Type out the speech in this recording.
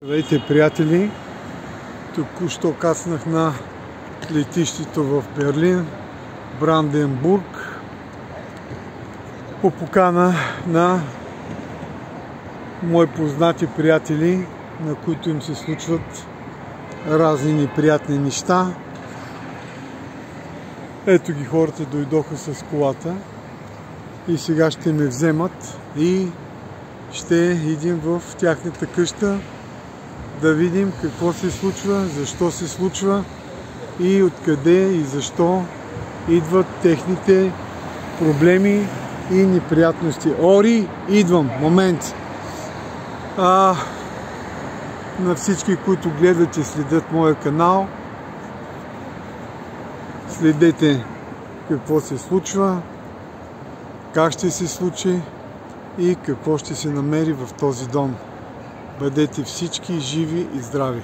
Здравейте, приятели! Току-що кацнах на летището в Берлин, Бранденбург, по покана на мои познати приятели, на които им се случват разни неприятни неща. Ето ги, хората дойдоха с колата и сега ще ме вземат и ще идем в тяхната къща да видим какво се случва, защо се случва и откъде и защо идват техните проблеми и неприятности. Ори, идвам! Момент! На всички, които гледат и следят моя канал, следете какво се случва, как ще се случи и какво ще се намери в този дом. Бъдете всички живи и здрави!